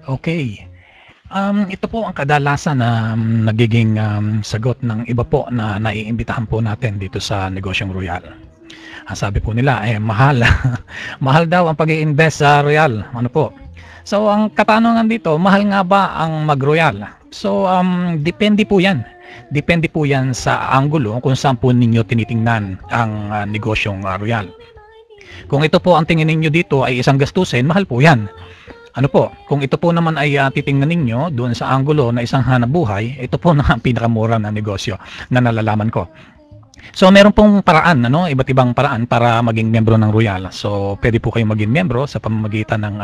Okay. Ito po ang kadalasan na nagiging sagot ng iba po na naiimbitahan po natin dito sa Negosyong Royal. Ang sabi po nila, mahal. Mahal daw ang pag-i-invest sa Royal. Ano po? So, ang katanungan dito, mahal nga ba ang mag-Royal? So, depende po yan. Depende po yan sa anggulo kung saan po ninyo tinitingnan ang negosyong Royal. Kung ito po ang tingin ninyo dito ay isang gastusin, mahal po yan. Ano po, kung ito po naman ay titingnan ninyo doon sa anggulo na isang hanap buhay, ito po na ang pinakamura na negosyo na nalalaman ko. So meron pong paraan, iba't ibang paraan para maging miyembro ng Royal. So pwede po kayong maging miyembro sa pamamagitan ng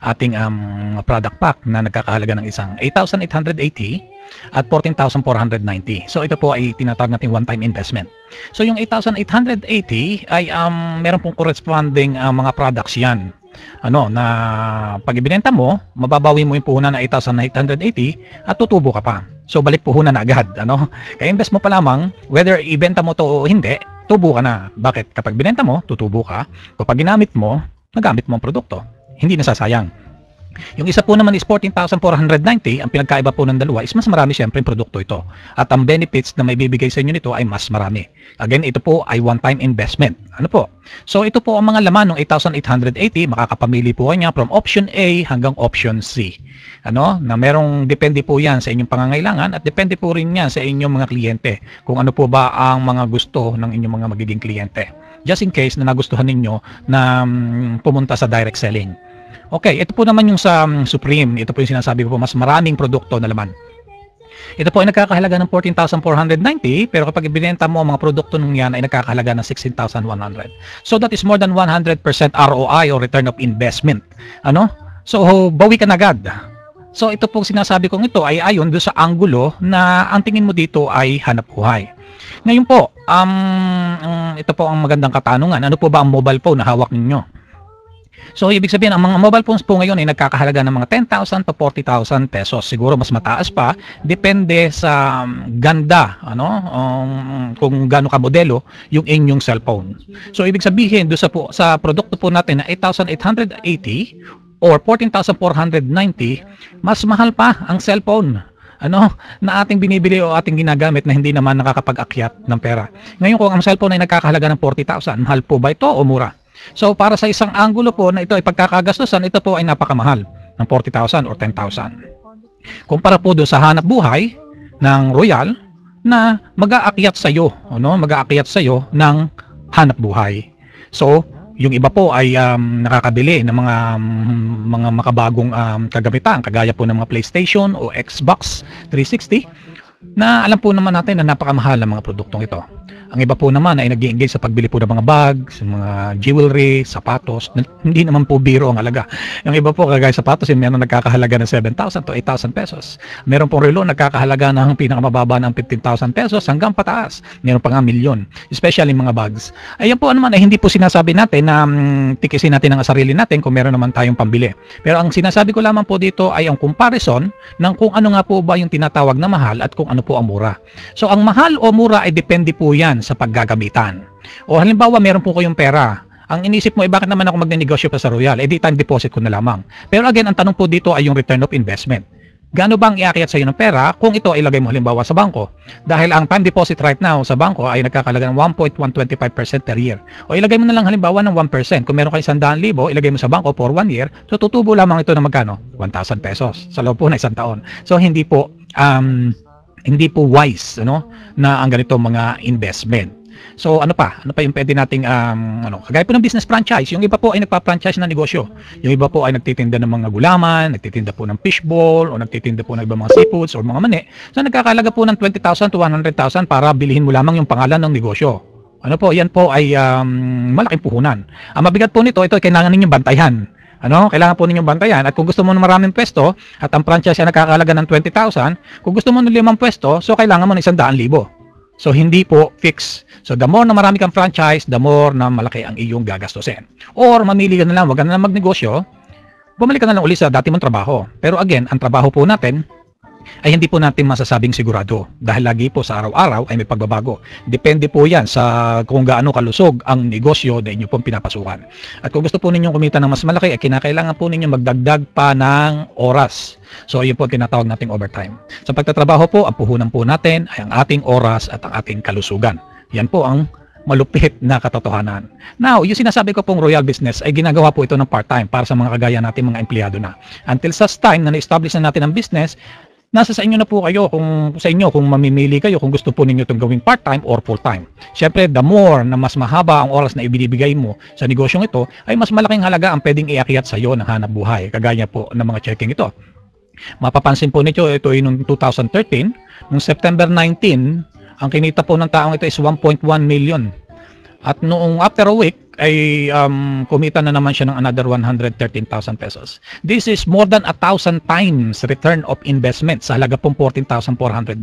ating product pack na nagkakahalaga ng isang 8,880 at 14,490. So ito po ay tinatawag natin one-time investment. So yung 8,880 ay meron pong corresponding mga products yan. Na pag ibinenta mo, mababawi mo yung puhunan na 8,880 at tutubo ka pa. So balik puhunan na agad, Kaya invest mo pa lamang, whether ibenta mo to o hindi, tubo ka na. Bakit? Kapag binenta mo, tutubo ka. Kapag ginamit mo, nagamit mo ang produkto. Hindi nasasayang. Yung isa po naman is 14,490. Ang pinagkaiba po ng dalawa is mas marami siyempre yung produkto ito. At ang benefits na may bibigay sa inyo nito ay mas marami. Again, ito po ay one-time investment. Ano po? So ito po ang mga laman ng 8,880. Makakapamili po kanya from option A hanggang option C. Na merong depende po yan sa inyong pangangailangan at depende po rin yan sa inyong mga kliyente. Kung ano po ba ang mga gusto ng inyong mga magiging kliyente. Just in case na nagustuhan ninyo na pumunta sa direct selling. Okay, ito po naman yung sa Supreme. Ito po yung sinasabi ko po, mas maraming produkto na laman. Ito po ay nagkakahalaga ng 14,490, pero kapag ibinenta mo ang mga produkto nung yan ay nagkakahalaga ng 16,100. So that is more than 100% ROI or return of investment. So bawi ka na agad. So ito po sinasabi kong ito ay ayon doon sa anggulo na ang tingin mo dito ay hanap buhay. Ngayon po, ito po ang magandang katanungan. Ano po ba ang mobile phone na hawak ninyo? So, ibig sabihin, ang mga mobile phones po ngayon ay nagkakahalaga ng mga 10,000 pa 40,000 pesos. Siguro mas mataas pa. Depende sa ganda, kung gaano ka modelo yung inyong cellphone. So, ibig sabihin, doon sa produkto po natin na 8,880 or 14,490, mas mahal pa ang cellphone. Na ating binibili o ating ginagamit na hindi naman nakakapag-akyat ng pera. Ngayon, kung ang cellphone ay nagkakahalaga ng 40,000, mahal po ba ito o mura? So para sa isang anggulo po na ito ay pagkakagastusan, ito po ay napakamahal ng 40,000 or 10,000. Kumpara po doon sa hanap buhay ng Royal na mag-aakyat sa iyo, mag-aakyat sa iyo ng hanap buhay. So yung iba po ay nakakabili ng mga makabagong kagamitan kagaya po ng mga PlayStation o Xbox 360 na alam po naman natin na napakamahal ng mga produktong ito. Ang iba po naman ay nag-i-engage sa pagbili po ng mga bags, mga jewelry, sapatos. Hindi naman po biro ang halaga. Yung iba po, kagaya sapatos, meron nagkakahalaga ng 7,000 to 8,000 pesos. Meron pong relo nagkakahalaga ng pinakamababa ng 15,000 pesos hanggang pataas. Meron pa nga milyon, especially mga bags. Ayan po naman ay hindi po sinasabi natin na tikisin natin ang sarili natin kung meron naman tayong pambili. Pero ang sinasabi ko lamang po dito ay ang comparison ng kung ano nga po ba yung tinatawag na mahal at kung ano po ang mura. So ang mahal o mura ay depende po yan sa paggagamitan. O halimbawa meron po kayong pera. Ang inisip mo, bakit naman ako magnenegosyo pa sa Royal? Di time deposit ko na lamang. Pero again, ang tanong po dito ay yung return of investment. Gaano bang iakyat sa iyo ng pera kung ito ay ilagay mo halimbawa sa bangko? Dahil ang time deposit right now sa bangko ay nagkakalaga ng 1.125% per year. O ilagay mo na lang halimbawa ng 1%. Kung meron kayo 100,000, ilagay mo sa bangko for 1 year, so tutubo lamang ito na magkano? 1,000 pesos sa loob po na isang taon. So hindi po wise na ang ganito mga investment. So ano pa yung pwede nating kagaya po ng business franchise. Yung iba po ay nagpa-franchise na negosyo. Yung iba po ay nagtitinda ng mga gulaman, nagtitinda po ng fishball, o nagtitinda po ng ibang mga seafoods or mga mani. So nagkakalaga po ng 20,000 to 100,000 para bilhin mo lamang yung pangalan ng negosyo. Yan po ay malaking puhunan. Ang mabigat po nito, ito ay kailangan ninyong bantayan. Kailangan po ninyong bantayan. At kung gusto mo ng maraming pwesto at ang franchise ay nakakalaga ng 20,000, kung gusto mo ng 5 pwesto, so kailangan mo ng 100,000. So hindi po fix. So the more na marami kang franchise, the more na malaki ang iyong gagastusin. Or mamili ka na lang, wag ka na lang magnegosyo, bumalik ka na lang uli sa dati mong trabaho. Pero again, ang trabaho po natin ay hindi po natin masasabing sigurado dahil lagi po sa araw-araw ay may pagbabago. Depende po yan sa kung gaano kalusog ang negosyo na inyo pong pinapasukan. At kung gusto po ninyong kumita ng mas malaki, ay kinakailangan po ninyong magdagdag pa ng oras. So yun po ang tinatawag nating overtime. Sa pagtatrabaho po, ang puhunan po natin ay ang ating oras at ang ating kalusugan. Yan po ang malupit na katotohanan. Now, yung sinasabi ko pong Royal Business ay ginagawa po ito ng part-time para sa mga kagaya natin mga empleyado na. Until such time na na-establish na natin ang business, nasa sa inyo na po kayo kung mamimili kayo kung gusto po ninyo itong gawing part-time or full-time. Siyempre, the more na mas mahaba ang oras na ibinibigay mo sa negosyong ito, ay mas malaking halaga ang pwedeng iakyat sa iyo ng hanap buhay. Kagaya po ng mga checking ito. Mapapansin po nito, ito ay noong 2013, noong September 19, ang kinita po ng taong ito is 1.1 million. At noong after a week, ay kumita na naman siya ng another 113,000 pesos. This is more than 1,000 times return of investment sa halaga pong 14,490.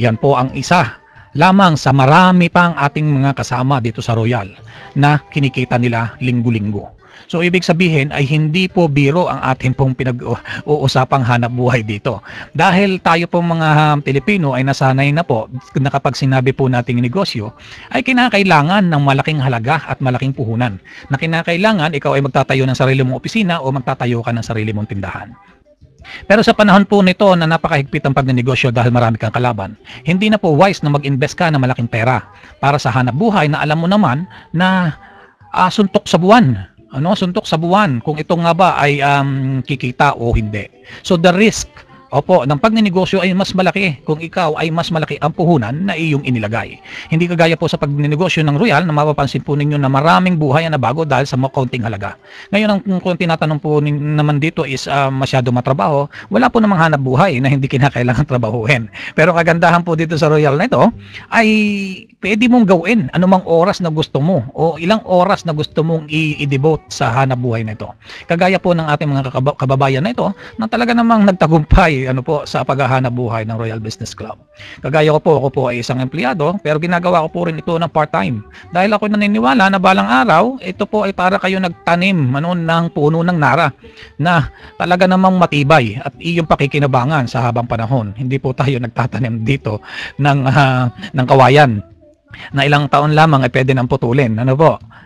Yan po ang isa lamang sa marami pang ating mga kasama dito sa Royal na kinikita nila linggo-linggo. So ibig sabihin ay hindi po biro ang ating pong pinag-uusapang hanap buhay dito. Dahil tayo pong mga Pilipino ay nasanay na po na kapag sinabi po nating negosyo ay kinakailangan ng malaking halaga at malaking puhunan. Na kinakailangan ikaw ay magtatayo ng sarili mong opisina o magtatayo ka ng sarili mong tindahan. Pero sa panahon po nito na napakahigpit ang pagnenegosyo dahil marami kang kalaban, hindi na po wise na mag-invest ka ng malaking pera para sa hanap buhay na alam mo naman na suntok sa buwan. Suntok sa buwan kung ito nga ba ay kikita o hindi. So the risk ng pagnenegosyo ay mas malaki kung ikaw ay mas malaki ang puhunan na iyong inilagay. Hindi kagaya po sa pagnenegosyo ng Royal na mapapansin po ninyo na maraming buhay ang nabago dahil sa kaunting halaga. Ngayon ang kung tinatanong po naman dito is masyado matrabaho, wala po namang hanap buhay na hindi kinakailangan trabahuhin. Pero kagandahan po dito sa Royal na ito ay pwede mong gawin anumang oras na gusto mo o ilang oras na gusto mong i-devote sa hanap buhay na ito. Kagaya po ng ating mga kababayan na ito na talaga namang nagtagumpay sa paghahanap buhay ng Royal Business Club. Kagaya ako po ay isang empleyado pero ginagawa ko po rin ito ng part-time. Dahil ako naniniwala na balang araw, ito po ay para kayo nagtanim ng puno ng nara na talaga namang matibay at iyong pakikinabangan sa habang panahon. Hindi po tayo nagtatanim dito ng kawayan na ilang taon lamang ay pwede nang putulin.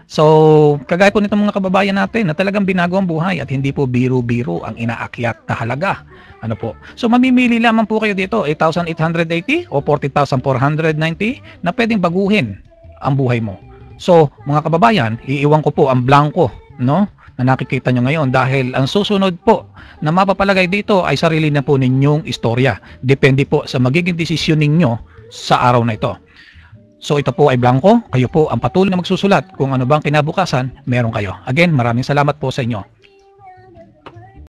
So, kagaya po nitong mga kababayan natin na talagang binago ang buhay at hindi po biro-biro ang inaakyat na halaga. So, mamimili lamang po kayo dito, 8,880 o 40,490 na pwedeng baguhin ang buhay mo. So, mga kababayan, iiwan ko po ang blanco, na nakikita nyo ngayon dahil ang susunod po na mapapalagay dito ay sarili na po ninyong istorya. Depende po sa magiging desisyon ninyo sa araw na ito. So ito po ay blanco, kayo po ang patuloy na magsusulat kung ano bang kinabukasan meron kayo. Again, maraming salamat po sa inyo.